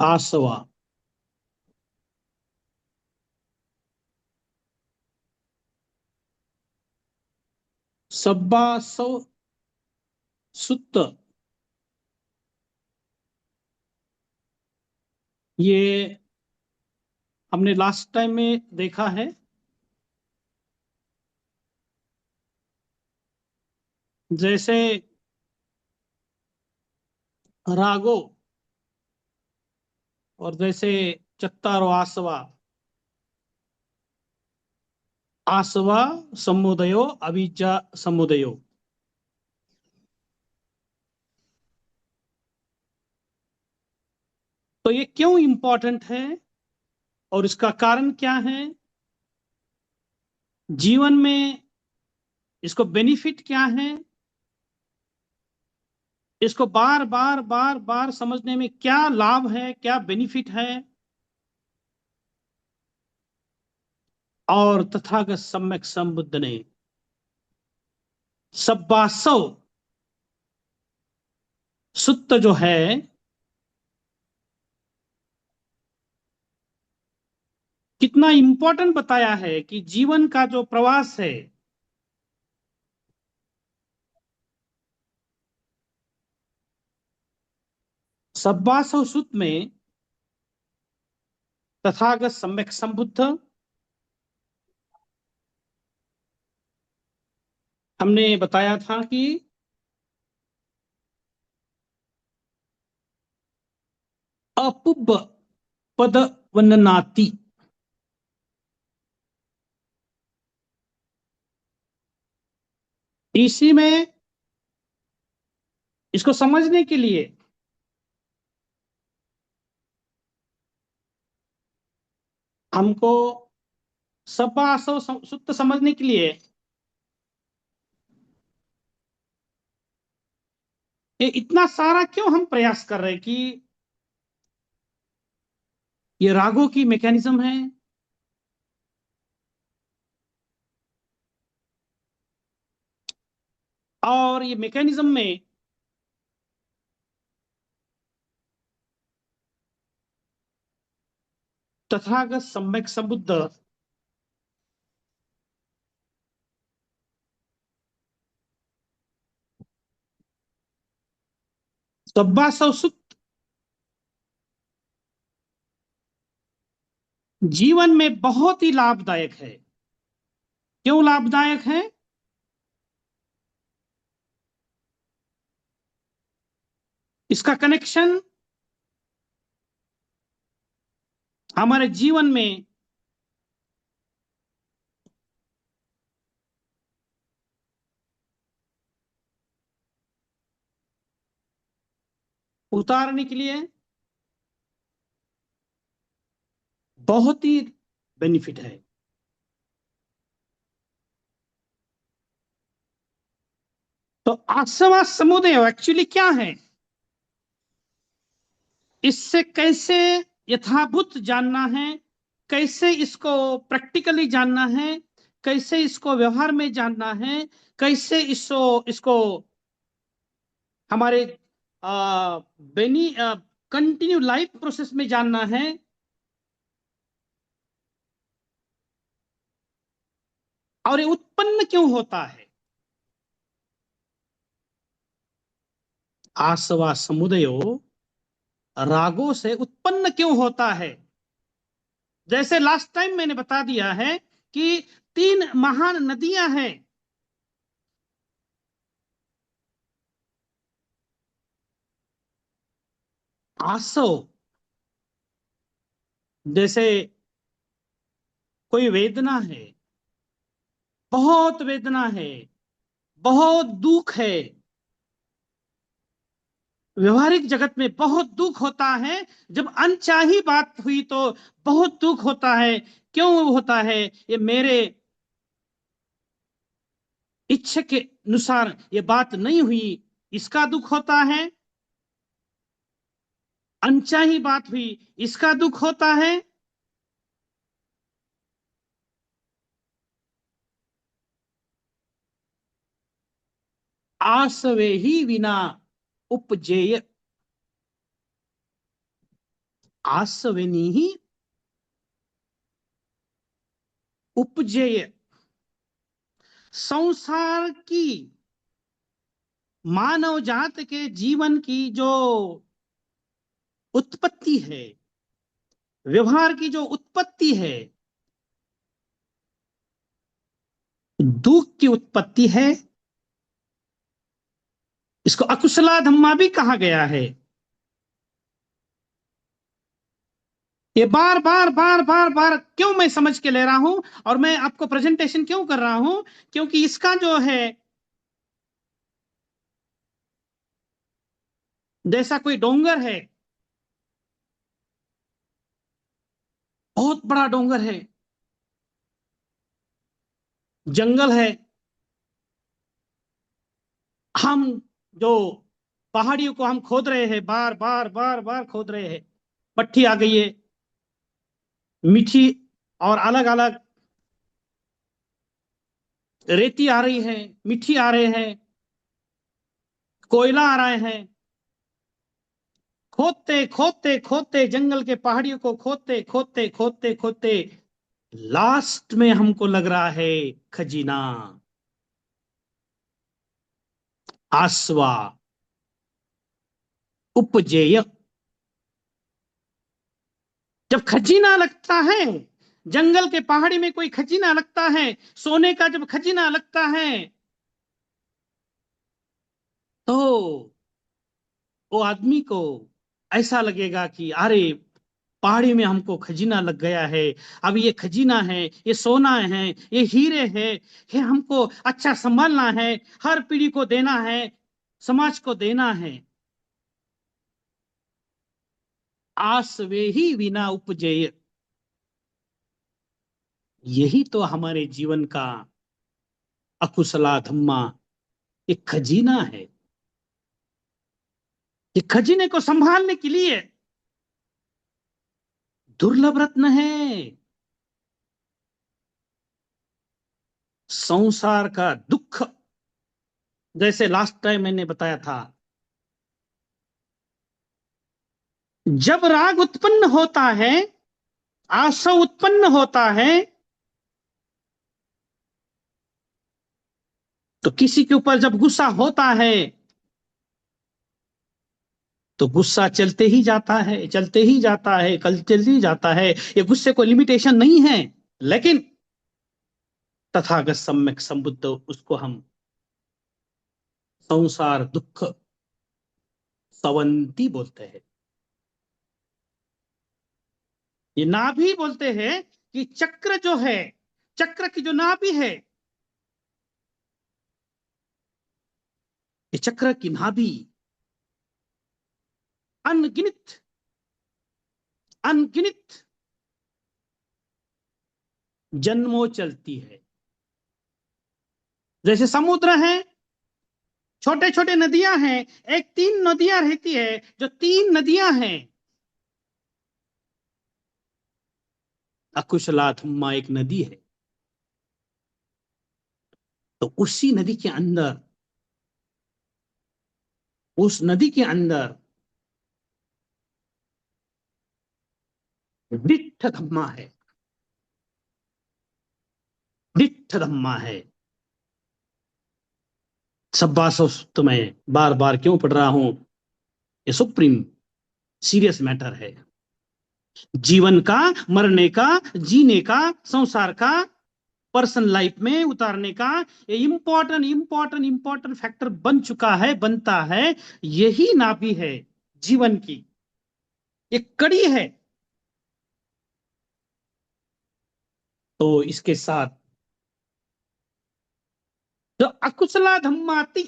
आसवा। सब्बा सौ सुत्त, ये हमने लास्ट टाइम में देखा है। जैसे रागो और जैसे चत्तारो आसवा। आसवा समुदयो अविज्जा समुदयो। तो ये क्यों इंपॉर्टेंट है और इसका कारण क्या है जीवन में, इसको बेनिफिट क्या है, इसको बार बार बार बार समझने में क्या लाभ है, क्या बेनिफिट है। और तथागत सम्यक संबुद्ध ने सब्बासव सुत्त जो है कितना इंपॉर्टेंट बताया है कि जीवन का जो प्रवास है, सब्बासव सुत्त में तथागत सम्यक संबुद्ध, हमने बताया था कि अपुब पद वन्ननाति। इसी में इसको समझने के लिए हमको सब्बासव सुत्त समझने के लिए ये इतना सारा क्यों हम प्रयास कर रहे हैं कि ये रागों की मैकेनिज्म है। और ये मैकेनिज्म में तथागत सम्यक संबुद्ध सब्बासव सुत्त जीवन में बहुत ही लाभदायक है। क्यों लाभदायक है? इसका कनेक्शन हमारे जीवन में उतारने के लिए बहुत ही बेनिफिट है। तो आसवा समुदय एक्चुअली क्या है, इससे कैसे यथाभूत जानना है, कैसे इसको प्रैक्टिकली जानना है, कैसे इसको व्यवहार में जानना है, कैसे इसको इसको हमारे बेनी कंटिन्यू लाइफ प्रोसेस में जानना है। और ये उत्पन्न क्यों होता है? आसवा समुदयो रागों से उत्पन्न क्यों होता है? जैसे लास्ट टाइम मैंने बता दिया है कि तीन महान नदियां हैं। आसव, जैसे कोई वेदना है, बहुत वेदना है, बहुत दुख है, व्यवहारिक जगत में बहुत दुख होता है। जब अनचाही बात हुई तो बहुत दुख होता है। क्यों होता है? ये मेरे इच्छा के अनुसार ये बात नहीं हुई, इसका दुख होता है। अनचाही बात हुई, इसका दुख होता है। आसवे ही विना उपजेय। आसवेनी ही उपजेय, संसार की, मानव जात के जीवन की जो उत्पत्ति है, व्यवहार की जो उत्पत्ति है, दुख की उत्पत्ति है, इसको अकुशला धम्मा भी कहा गया है। ये बार बार बार बार बार क्यों मैं समझ के ले रहा हूं और मैं आपको प्रेजेंटेशन क्यों कर रहा हूं, क्योंकि इसका जो है, जैसा कोई डोंगर है, बहुत बड़ा डोंगर है, जंगल है, हम जो पहाड़ियों को हम खोद रहे हैं, बार बार बार बार खोद रहे हैं, पट्टी आ गई है, मीठी और अलग अलग रेती आ रही है, मिट्टी आ रहे हैं, कोयला आ रहे हैं, खोदते खोदते खोदते जंगल के पहाड़ियों को खोदते खोदते खोदते खोदते लास्ट में हमको लग रहा है खजीना, आसवा, उपजेय। जब खजीना लगता है, जंगल के पहाड़ी में कोई खजीना लगता है, सोने का जब खजीना लगता है, तो वो आदमी को ऐसा लगेगा कि अरे, पहाड़ी में हमको खजीना लग गया है, अब ये खजीना है, ये सोना है, ये हीरे है, ये हमको अच्छा संभालना है, हर पीढ़ी को देना है, समाज को देना है। आस वे ही विना उपजेय, यही तो हमारे जीवन का अकुशला धम्मा, एक खजीना है। ये खजीने को संभालने के लिए दुर्लभ रत्न है। संसार का दुख, जैसे लास्ट टाइम मैंने बताया था, जब राग उत्पन्न होता है, आशा उत्पन्न होता है, तो किसी के ऊपर जब गुस्सा होता है, तो गुस्सा चलते ही जाता है, चलते ही जाता है, कल चलते ही जाता है। ये गुस्से को लिमिटेशन नहीं है, लेकिन तथागत सम्यक संबुद्ध उसको हम संसार दुख सवंती बोलते हैं। ये नाभि बोलते हैं कि चक्र जो है, चक्र की जो नाभि है, ये चक्र की नाभि अनगिनत अनगिनत जन्मों चलती है। जैसे समुद्र है, छोटे छोटे नदियां हैं, एक तीन नदियां रहती है, जो तीन नदियां हैं, अकुशलाथम्मा एक नदी है, तो उसी नदी के अंदर, उस नदी के अंदर डिट्ठ धम्मा है, डिट्ठ धम्मा है। सब्बासो तुम्हें बार बार क्यों पढ़ रहा हूं, ये सुप्रीम सीरियस मैटर है। जीवन का, मरने का, जीने का, संसार का, पर्सन लाइफ में उतारने का ये इंपॉर्टेंट इंपॉर्टेंट इंपॉर्टेंट फैक्टर बन चुका है, बनता है। यही नाभि है जीवन की, एक कड़ी है। तो इसके साथ जो अकुशला धम्माति,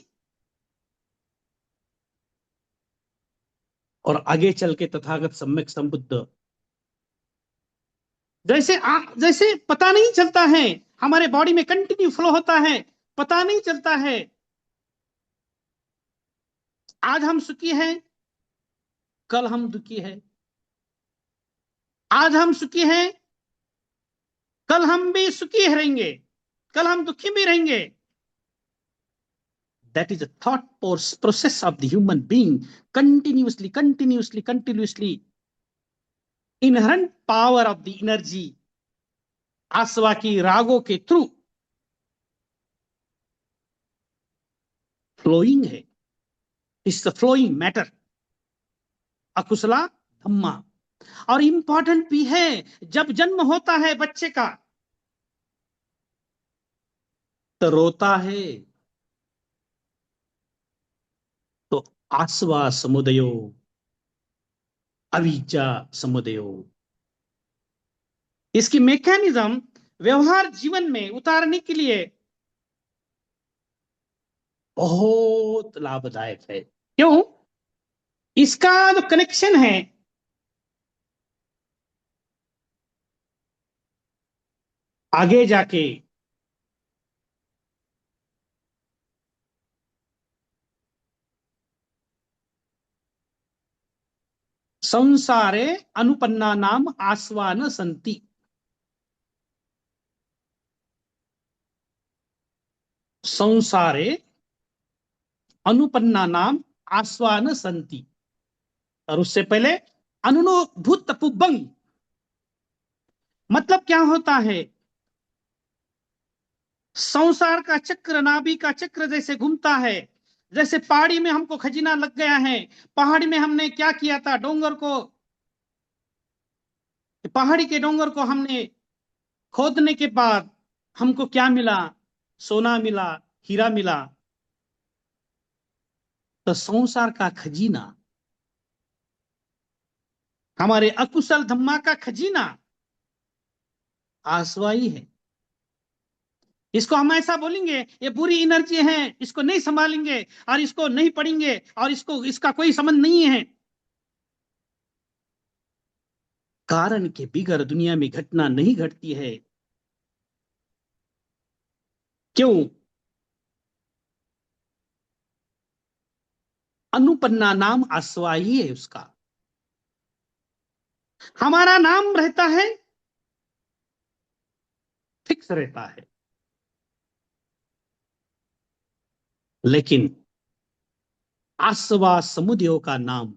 और आगे चल के तथागत सम्यक संबुद्ध, जैसे पता नहीं चलता है, हमारे बॉडी में कंटिन्यू फ्लो होता है, पता नहीं चलता है। आज हम सुखी हैं, कल हम दुखी है, आज हम सुखी हैं, कल हम भी सुखी रहेंगे, कल हम दुखी भी रहेंगे। That is a thought process of the human being, continuously continuously continuously inherent power of the energy आसवा की रागों के थ्रू फ्लोइंग है। इट्स द फ्लोइंग मैटर, अकुशला धम्मा। और इंपॉर्टेंट भी है, जब जन्म होता है बच्चे का तो रोता है, तो आसवा समुदयो अविज्जा समुदयो। इसकी मैकेनिज्म व्यवहार जीवन में उतारने के लिए बहुत लाभदायक है। क्यों? इसका जो कनेक्शन है आगे जाके संसारे अनुपन्ना नाम आस्वान संति। संसारे अनुपन्ना नाम आस्वान संति। और उससे पहले अनुभूत पुब्बंग, मतलब क्या होता है? संसार का चक्र, नाभि का चक्र जैसे घूमता है, जैसे पहाड़ी में हमको खजीना लग गया है। पहाड़ी में हमने क्या किया था? डोंगर को, पहाड़ी के डोंगर को हमने खोदने के बाद हमको क्या मिला? सोना मिला, हीरा मिला। तो संसार का खजीना, हमारे अकुशल धम्मा का खजीना आसवाई है। इसको हम ऐसा बोलेंगे ये बुरी एनर्जी है, इसको नहीं संभालेंगे और इसको नहीं पढ़ेंगे और इसको इसका कोई संबंध नहीं है, कारण के बिगर दुनिया में घटना नहीं घटती है। क्यों? अनुपन्ना नाम आसवाई है उसका। हमारा नाम रहता है, फिक्स रहता है, लेकिन आसवा समुदयो का नाम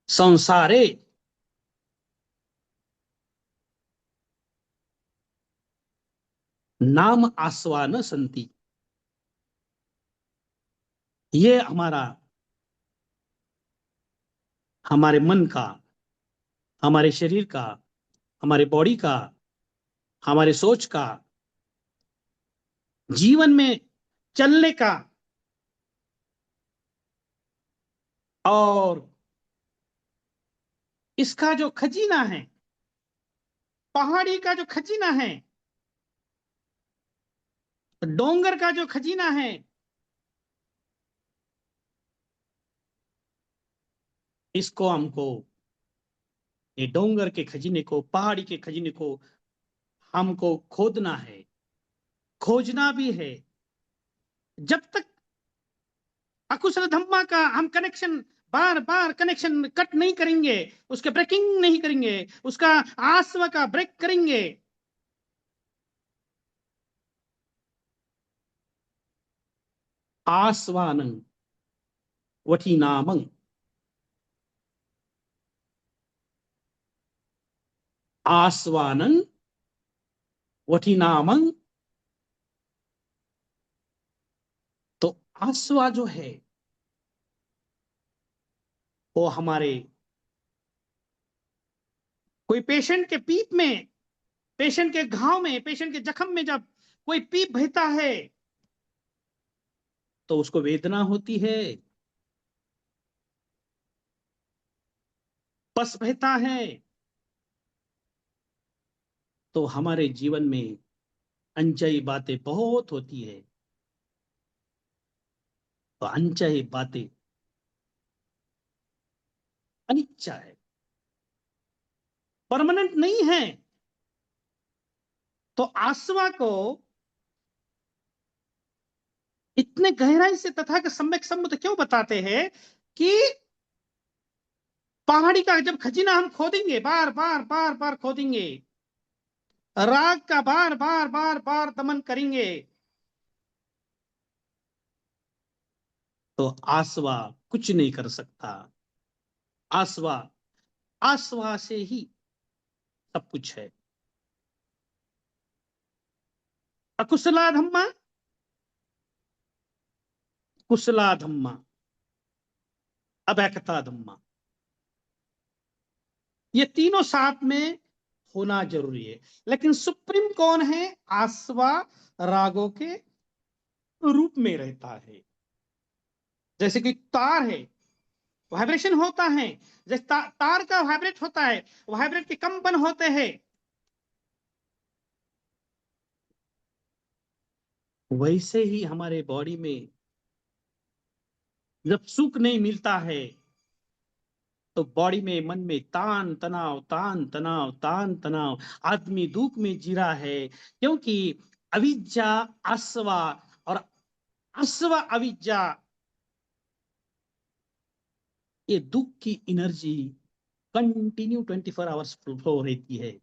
संसारे नाम आसवा न संति। ये हमारा, हमारे मन का, हमारे शरीर का, हमारे बॉडी का, हमारे सोच का, जीवन में चलने का, और इसका जो खजीना है, पहाड़ी का जो खजीना है, डोंगर का जो खजीना है, इसको हमको, ये डोंगर के खजीने को, पहाड़ी के खजीने को हमको खोदना है, खोजना भी है। जब तक अकुशल धम्मा का हम कनेक्शन, बार बार कनेक्शन कट नहीं करेंगे, उसके ब्रेकिंग नहीं करेंगे, उसका आस्व का ब्रेक करेंगे, आस्वानं वठिनामं, आस्वानं वठिनामं। तो आस्वा जो है वो हमारे, कोई पेशेंट के पीप में, पेशेंट के घाव में, पेशेंट के जख्म में जब कोई पीप बहता है तो उसको वेदना होती है, पस बहता है। तो हमारे जीवन में अनचाही बातें बहुत होती है। तो अनचाही बातें अनिच्छा है, परमानेंट नहीं है। तो आस्वा को इतने गहराई से तथा सम्यक संबंध क्यों बताते हैं कि पहाड़ी का जब खजीना हम खोदेंगे, बार बार बार बार खोदेंगे, राग का बार बार बार बार दमन करेंगे, तो आसवा कुछ नहीं कर सकता। आसवा आस्वा से ही सब कुछ है। अकुशला धम्मा, कुशला धम्मा, अभैकता धम्मा, ये तीनों साथ में होना जरूरी है। लेकिन सुप्रीम कौन है? आस्वा रागों के रूप में रहता है। जैसे कि तार है, वाइब्रेशन होता है, जैसे तार का वाइब्रेट होता है, वाइब्रेट के कंपन होते हैं, वैसे ही हमारे बॉडी में जब सुख नहीं मिलता है तो बॉडी में, मन में तान तनाव, तान तनाव, तान तनाव, आदमी दुख में जी रहा है। क्योंकि अविद्या, आस्वा, और आस्वा अविद्या, ये दुख की एनर्जी कंटिन्यू 24 आवर्स फ्लो रहती है।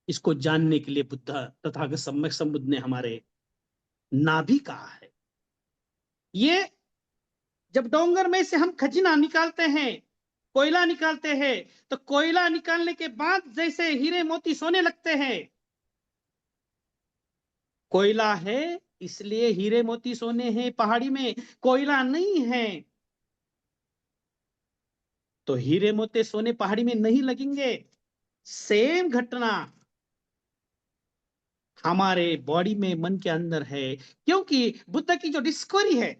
इसको जानने के लिए बुद्ध, तथागत सम्यक संबुद्ध ने हमारे नाभि कहा है। ये जब डोंगर में से हम खजिना निकालते हैं, कोयला निकालते हैं, तो कोयला निकालने के बाद जैसे हीरे मोती सोने लगते हैं, कोयला है इसलिए हीरे मोती सोने हैं। पहाड़ी में कोयला नहीं है तो हीरे मोती सोने पहाड़ी में नहीं लगेंगे। सेम घटना हमारे बॉडी में, मन के अंदर है। क्योंकि बुद्ध की जो डिस्कवरी है,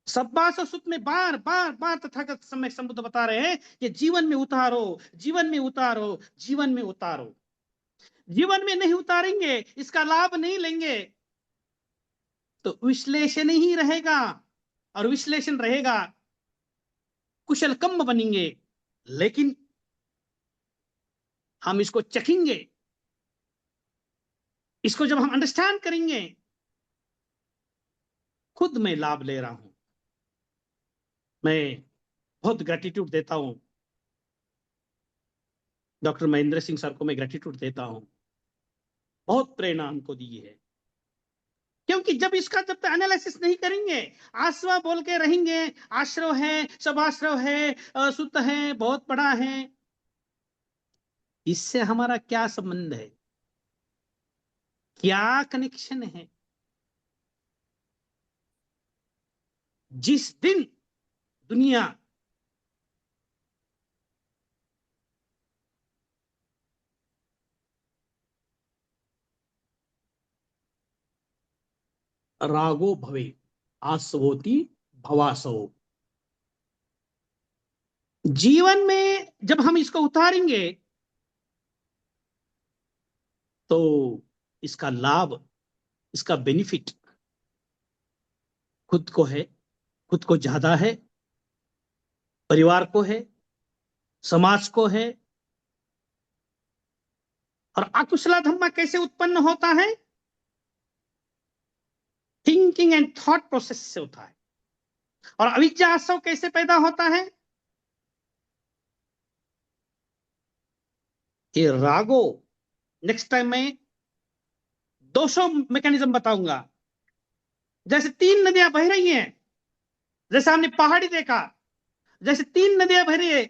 सब्बास और सुत में बार बार बार तथागत समय संबुद्ध बता रहे हैं कि जीवन में उतारो, जीवन में उतारो, जीवन में उतारो। जीवन में नहीं उतारेंगे, इसका लाभ नहीं लेंगे, तो विश्लेषण ही रहेगा, और विश्लेषण रहेगा कुशल कम बनेंगे। लेकिन हम इसको चखेंगे, इसको जब हम अंडरस्टैंड करेंगे, खुद मैं लाभ ले रहा हूं। मैं बहुत ग्रेटिट्यूड देता हूं डॉक्टर महेंद्र सिंह सर को, मैं ग्रेटिट्यूड देता हूं, बहुत प्रेरणा हमको दी है। क्योंकि जब इसका जब तक एनालिसिस नहीं करेंगे, आश्रव बोल के रहेंगे, आश्रव है, सब आश्रव है, सुत है, बहुत बड़ा है, इससे हमारा क्या संबंध है, क्या कनेक्शन है? जिस दिन दुनिया रागो भवे आसवोती भवासो, जीवन में जब हम इसको उतारेंगे तो इसका लाभ, इसका बेनिफिट खुद को है, खुद को ज्यादा है, परिवार को है, समाज को है। और अकुशला धम्मा कैसे उत्पन्न होता है? थिंकिंग एंड थॉट प्रोसेस से होता है। और अविद्या आसव कैसे पैदा होता है? ये रागो, नेक्स्ट टाइम मैं 200 मैकेनिज्म बताऊंगा। जैसे 3 नदियां बह रही हैं, जैसे हमने पहाड़ी देखा, जैसे 3 नदियां बह रही है,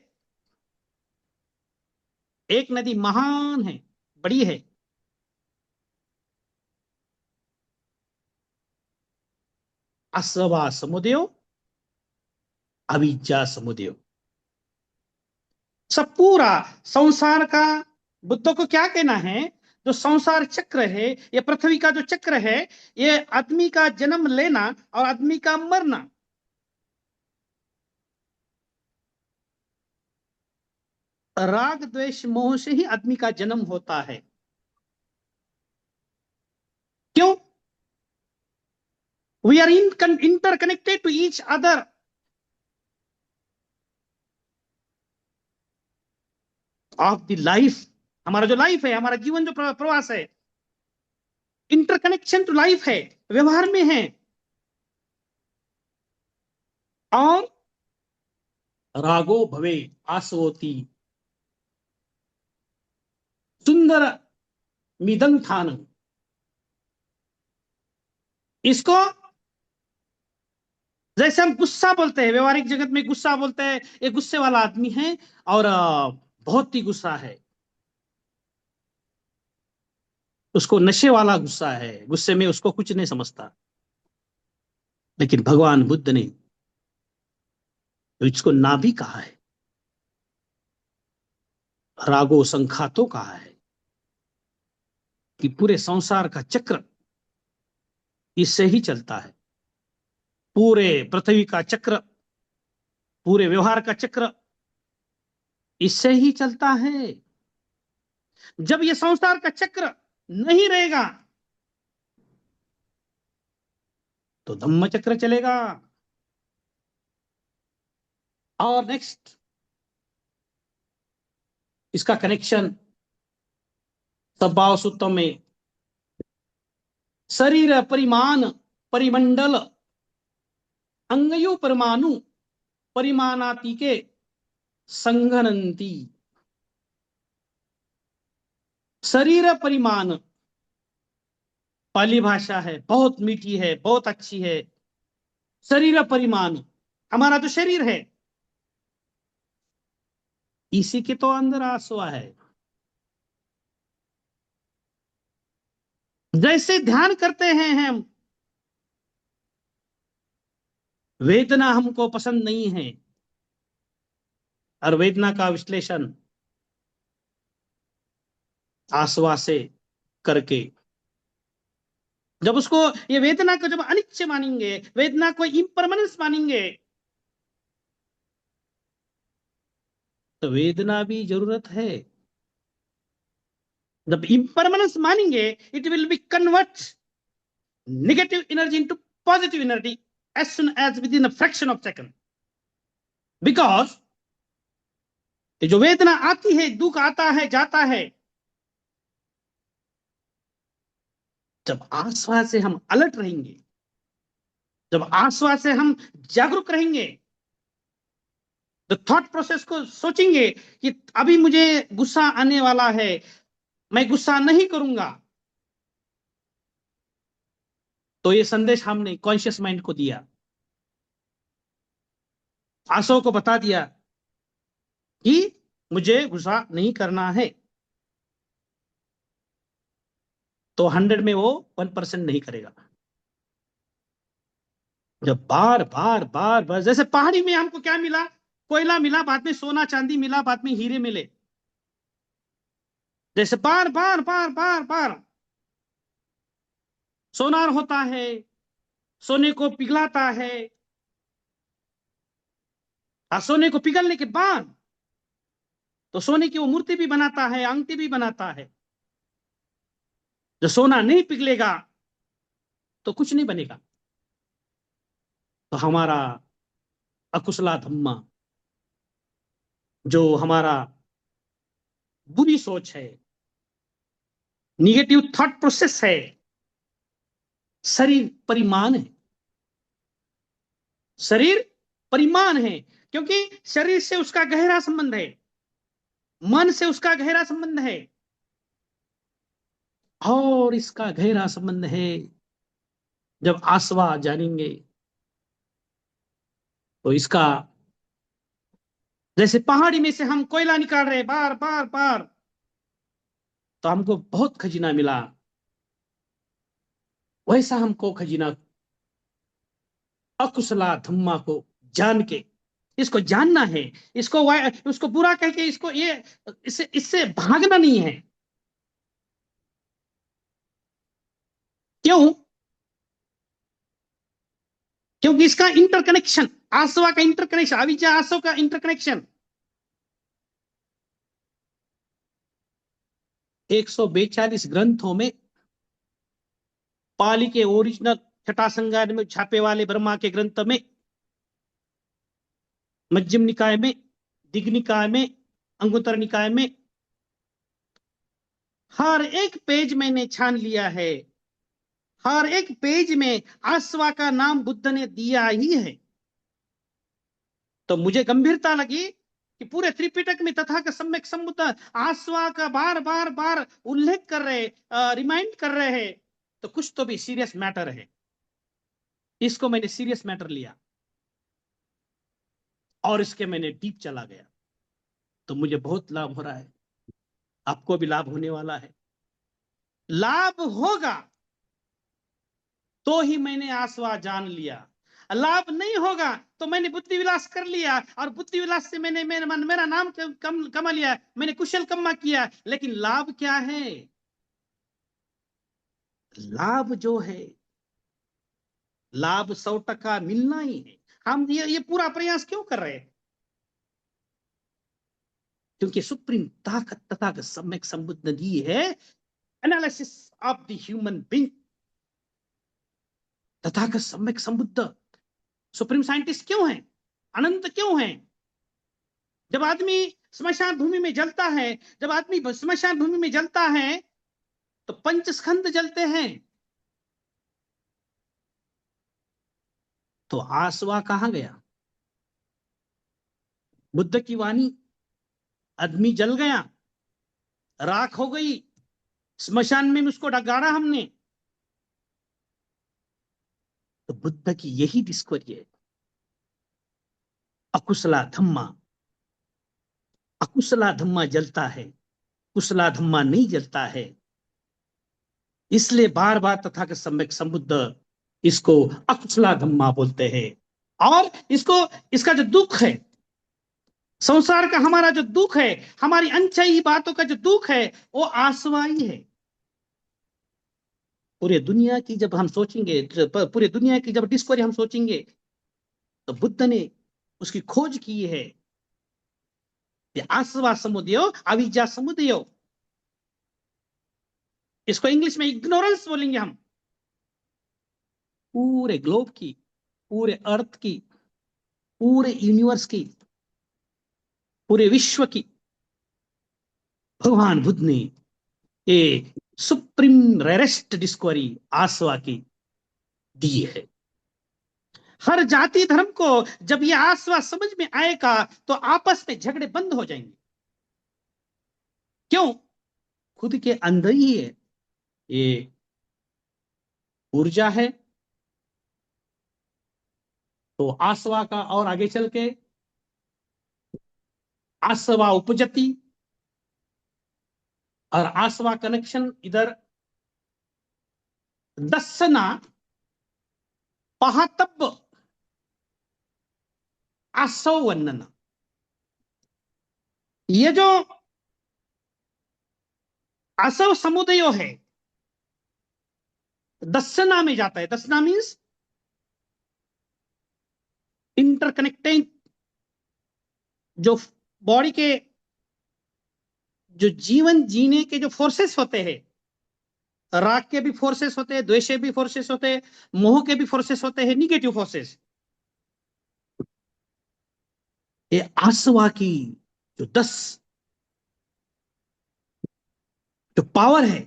एक नदी महान है, बड़ी है, असवा समुदयो, अविद्या समुदयो। सब पूरा संसार का, बुद्ध को क्या कहना है, जो संसार चक्र है, ये पृथ्वी का जो चक्र है, ये आदमी का जन्म लेना और आदमी का मरना, राग द्वेष मोह से ही आदमी का जन्म होता है। क्यों? We are interconnected to each other. Of the life, हमारा जो लाइफ है, हमारा जीवन जो प्रवास है, इंटरकनेक्शन टू लाइफ है, व्यवहार में है। और रागो भवे आसवोती सुंदर मिदं थान, इसको जैसे हम गुस्सा बोलते हैं, व्यवहारिक जगत में गुस्सा बोलते हैं, एक गुस्से वाला आदमी है और बहुत ही गुस्सा है, उसको नशे वाला गुस्सा है, गुस्से में उसको कुछ नहीं समझता। लेकिन भगवान बुद्ध ने तो इसको नाभि कहा है, रागो संखातो कहा है, कि पूरे संसार का चक्र इससे ही चलता है। पूरे पृथ्वी का चक्र, पूरे व्यवहार का चक्र इससे ही चलता है। जब ये संसार का चक्र नहीं रहेगा तो धम्म चक्र चलेगा। और नेक्स्ट इसका कनेक्शन स्वभाव सूत्र में, शरीर परिमाण परिमंडल अंगयु परमाणु परिमाणाति के संघनंती। शरीर परिमाण पाली भाषा है, बहुत मीठी है, बहुत अच्छी है। शरीर परिमाण, हमारा जो शरीर है इसी के तो अंदर आसवा है। जैसे ध्यान करते हैं हम, वेदना हमको पसंद नहीं है, और वेदना का विश्लेषण आसवा से करके, जब उसको, ये वेदना को जब अनित्य मानेंगे, वेदना को इम्परमानेंस मानेंगे, तो वेदना भी जरूरत है। जब इम्परमानेंस मानेंगे, it will be convert negative energy into positive energy as soon as within a fraction of second. Because जो वेदना आती है, दुख आता है, जाता है, जब आस्वाद से हम अलर्ट रहेंगे, जब आस्वाद से हम जागरूक रहेंगे, तो थॉट प्रोसेस को सोचेंगे कि अभी मुझे गुस्सा आने वाला है, मैं गुस्सा नहीं करूंगा, तो ये संदेश हमने कॉन्शियस माइंड को दिया, आंसू को बता दिया कि मुझे गुस्सा नहीं करना है, तो 100 में वो 1% नहीं करेगा। जब बार बार बार बार, जैसे पहाड़ी में हमको क्या मिला, कोयला मिला, बाद में सोना चांदी मिला, बाद में हीरे मिले, जैसे बार बार बार बार बार सोनार होता है, सोने को पिघलाता है, और सोने को पिघलने के बाद तो सोने की वो मूर्ति भी बनाता है, अंगठी भी बनाता है। जो सोना नहीं पिघलेगा तो कुछ नहीं बनेगा। तो हमारा अकुशला धम्मा, जो हमारा बुरी सोच है, निगेटिव थॉट प्रोसेस है, शरीर परिमाण है। शरीर परिमाण है, क्योंकि शरीर से उसका गहरा संबंध है, मन से उसका गहरा संबंध है, और इसका गहरा संबंध है। जब आसवा जानेंगे तो इसका, जैसे पहाड़ी में से हम कोयला निकाल रहे बार बार बार, तो हमको बहुत खजीना मिला, वैसा हमको खजीना अकुशला धम्मा को जान के, इसको जानना है, इसको उसको बुरा कह के, इसको ये, इससे इससे भागना नहीं है। क्यों? क्योंकि इसका इंटरकनेक्शन, आसवा का इंटरकनेक्शन, अविद्या आसव का इंटरकनेक्शन 142 ग्रंथों में, पाली के ओरिजिनल छठा संगार में छापे वाले ब्रह्मा के ग्रंथ में, मध्यम निकाय में, दिग् निकाय में, अंगुत्तर निकाय में, हर एक पेज मैंने छान लिया है, हर एक पेज में आसवा का नाम बुद्ध ने दिया ही है। तो मुझे गंभीरता लगी कि पूरे त्रिपिटक में तथा का सम्यक संबुद्ध आसवा का बार बार बार उल्लेख कर रहे, रिमाइंड कर रहे हैं, तो कुछ तो भी सीरियस मैटर है। इसको मैंने सीरियस मैटर लिया। और इसके मैंने डीप चला गया, तो मुझे बहुत लाभ हो रहा है, आपको भी लाभ होने वाला है। लाभ होगा तो ही मैंने आस्वा जान लिया, लाभ नहीं होगा तो मैंने बुद्धि विलास कर लिया, और बुद्धि विलास से मैंने मेरा नाम कमा लिया, मैंने कुशल कमा किया, लेकिन लाभ क्या है? लाभ जो है, लाभ 100% मिलना ही है। हम ये पूरा प्रयास क्यों कर रहे हैं? क्योंकि सुप्रीम ताकत तथा सम्यक संबुद्ध ने दी है analysis of the human being. Tathagata Samyak Sambuddha supreme scientist क्यों है? अनंत क्यों है? जब आदमी स्मशान भूमि में जलता है, जब आदमी स्मशान भूमि में जलता है तो पंचस्कंध जलते हैं, तो आसवा कहां गया? बुद्ध की वाणी, आदमी जल गया, राख हो गई, स्मशान में उसको गाड़ा हमने। तो बुद्ध की यही डिस्कवरी है, अकुशला धम्मा। अकुशला धम्मा जलता है, कुशला धम्मा नहीं जलता है। इसलिए बार बार तथागत सम्यक संबुद्ध इसको अकुशला धम्मा बोलते हैं। और इसको, इसका जो दुख है, संसार का हमारा जो दुख है, हमारी अनचाही बातों का जो दुख है, वो आसवाई है। पूरे दुनिया की जब हम सोचेंगे, पूरे दुनिया की जब डिस्कवरी हम सोचेंगे, तो बुद्ध ने उसकी खोज की है। ये आसवा समुदयो, अविद्या समुदयो, इसको इंग्लिश में इग्नोरेंस बोलेंगे हम। पूरे ग्लोब की, पूरे अर्थ की, पूरे यूनिवर्स की, पूरे विश्व की भगवान बुद्ध ने ये सुप्रीम रेरेस्ट डिस्कवरी आसवा की दी है। हर जाति धर्म को जब ये आसवा समझ में आएगा तो आपस में झगड़े बंद हो जाएंगे। क्यों? खुद के अंदर ही है ये ऊर्जा है। तो आसवा का और आगे चल के आसवा उपजति और आसवा कनेक्शन इधर दसना पहातब आसव वर्णन। ये जो आसव समुदय है, दसना में जाता है। दसना मीन्स इंटरकनेक्टेड, जो बॉडी के, जो जीवन जीने के जो फोर्सेस होते हैं, राग के भी फोर्सेस होते हैं, द्वेष के भी फोर्सेस होते हैं, मोह के भी फोर्सेस होते हैं, निगेटिव फोर्सेस। ये आसवा की जो 10 जो पावर है,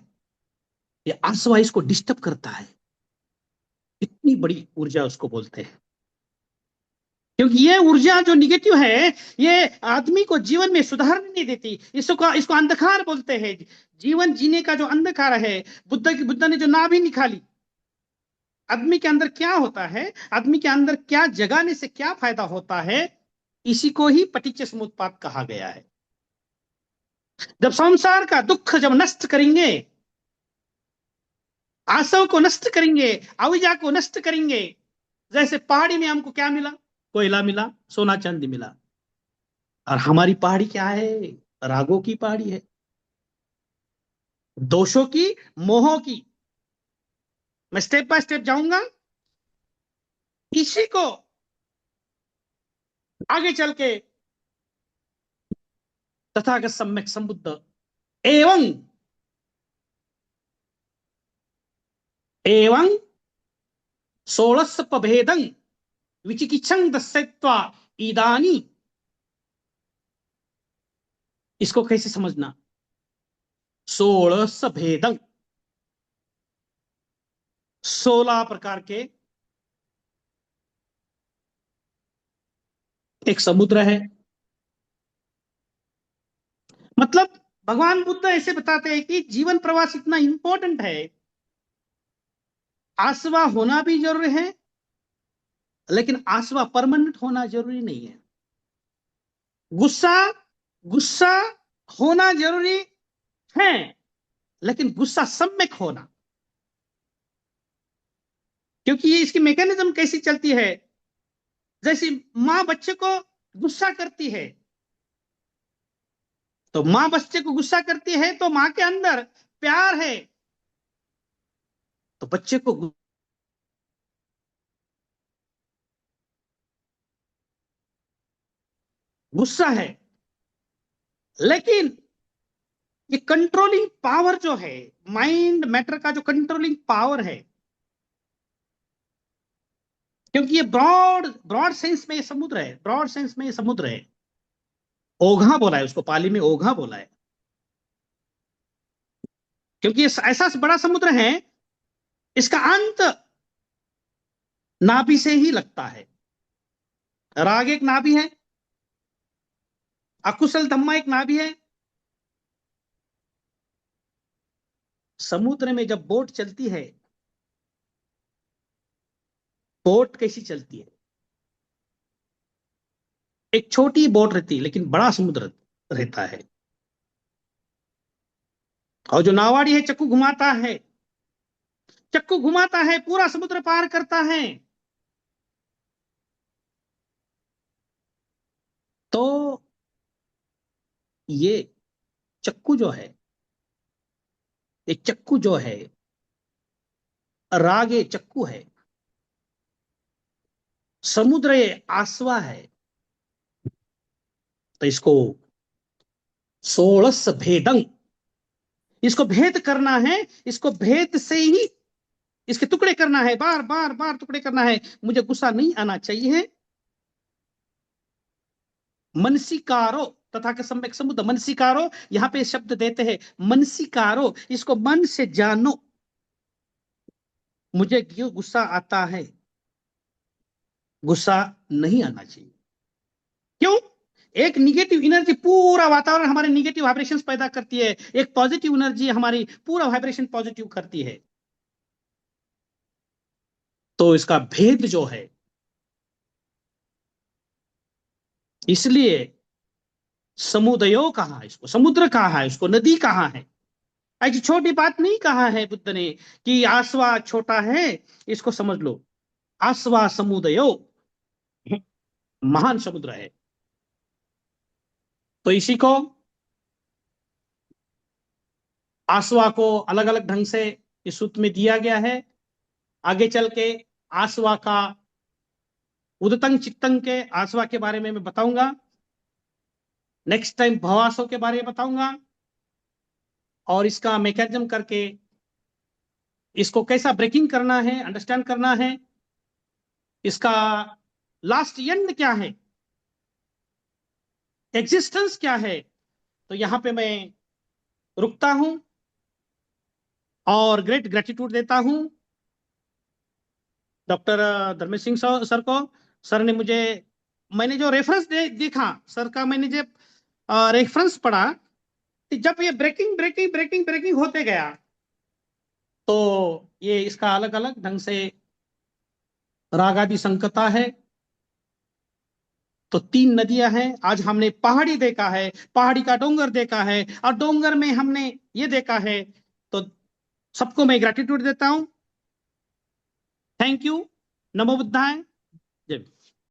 ये आसवा इसको डिस्टर्ब करता है। इतनी बड़ी ऊर्जा उसको बोलते हैं। क्योंकि ये ऊर्जा जो निगेटिव है, ये आदमी को जीवन में सुधार नहीं देती। इसको अंधकार बोलते हैं। जीवन जीने का जो अंधकार है, बुद्ध ने जो नाभि निकाली, आदमी के अंदर क्या होता है, आदमी के अंदर क्या जगाने से क्या फायदा होता है, इसी को ही पटिच्च समुत्पाद कहा गया है। जब संसार का दुख जब नष्ट करेंगे, आसव को नष्ट करेंगे, अविद्या को नष्ट करेंगे। जैसे पहाड़ी में हमको क्या मिला? कोयला मिला, सोना चांदी मिला। और हमारी पहाड़ी क्या है? रागों की पहाड़ी है, दोषों की, मोहों की। मैं स्टेप बाय स्टेप जाऊंगा, इसी को आगे चल के तथागत सम्यक संबुद्ध एवं एवं षोड़श भेदं विचिकित्सं दस्यत्वा इदानी। इसको कैसे समझना? षोड़श भेदं, 16 प्रकार के एक समुद्र है। मतलब भगवान बुद्ध ऐसे बताते हैं कि जीवन प्रवास इतना इंपॉर्टेंट है, आसवा होना भी जरूरी है, लेकिन आसवा परमानेंट होना जरूरी नहीं है। गुस्सा गुस्सा होना जरूरी है, लेकिन गुस्सा सम्यक होना, क्योंकि ये इसकी मैकेनिज्म कैसी चलती है। जैसे माँ बच्चे को गुस्सा करती है, तो माँ बच्चे को गुस्सा करती है तो माँ के अंदर प्यार है, तो बच्चे को गुस्सा है। लेकिन ये कंट्रोलिंग पावर जो है, माइंड मैटर का जो कंट्रोलिंग पावर है, क्योंकि ये ब्रॉड ब्रॉड सेंस में ये समुद्र है, ब्रॉड सेंस में ये समुद्र है। ओघा बोला है उसको, पाली में ओघा बोला है, क्योंकि ये ऐसा बड़ा समुद्र है, इसका अंत नाभि से ही लगता है। राग एक नाभि है, अकुशल धम्मा एक नाभि है। समुद्र में जब बोट चलती है, बोट कैसी चलती है? एक छोटी बोट रहती है, लेकिन बड़ा समुद्र रहता है। और जो नावाड़ी है, चक्कू घुमाता है, चक्कू घुमाता है, पूरा समुद्र पार करता है। तो ये चक्कू जो है, ये चक्कू जो है, राग ये चक्कू है, समुद्र ये आसवा है। तो इसको सोलस भेदंग, इसको भेद करना है, इसको भेद से ही इसके टुकड़े करना है, बार बार बार टुकड़े करना है। मुझे गुस्सा नहीं आना चाहिए। मनसिकारो तथा के सम्यक समुद्र, मनसिकारो यहां पे शब्द देते हैं, मनसिकारो, इसको मन से जानो। मुझे क्यों गुस्सा आता है? गुस्सा नहीं आना चाहिए। क्यों? एक निगेटिव एनर्जी पूरा वातावरण हमारे निगेटिव वाइब्रेशंस पैदा करती है, एक पॉजिटिव एनर्जी हमारी पूरा वाइब्रेशन पॉजिटिव करती है। तो इसका भेद जो है, इसलिए समुदयो कहा है इसको, समुद्र कहा है इसको, नदी कहा है। ऐसी छोटी बात नहीं कहा है बुद्ध ने कि आसवा छोटा है, इसको समझ लो। आसवा समुदयो महान समुद्र है। तो इसी को, आसवा को अलग अलग ढंग से इस सूत्र में दिया गया है। आगे चल के आसवा का उदतंग चित्तंग के आसवा के बारे में मैं बताऊंगा। नेक्स्ट टाइम भवासों के बारे में बताऊंगा, और इसका मैकेनिज्म करके इसको कैसा ब्रेकिंग करना है, अंडरस्टैंड करना है, इसका लास्ट एंड क्या है, एग्जिस्टेंस क्या है। तो यहां पे मैं रुकता हूं और ग्रेट ग्रेटिट्यूड देता हूं डॉक्टर धर्मेश सिंह सर को। सर ने मुझे, मैंने जो रेफरेंस देखा सर का, मैंने जो रेफरेंस पढ़ा, कि जब ये ब्रेकिंग ब्रेकिंग ब्रेकिंग ब्रेकिंग होते गया, तो ये इसका अलग अलग ढंग से राग आदि संकता है। तो तीन नदियां हैं। आज हमने पहाड़ी देखा है, पहाड़ी का डोंगर देखा है, और डोंगर में हमने ये देखा है। तो सबको मैं ग्रेटिट्यूड देता हूं। Thank you. नमो बुद्धाय। जय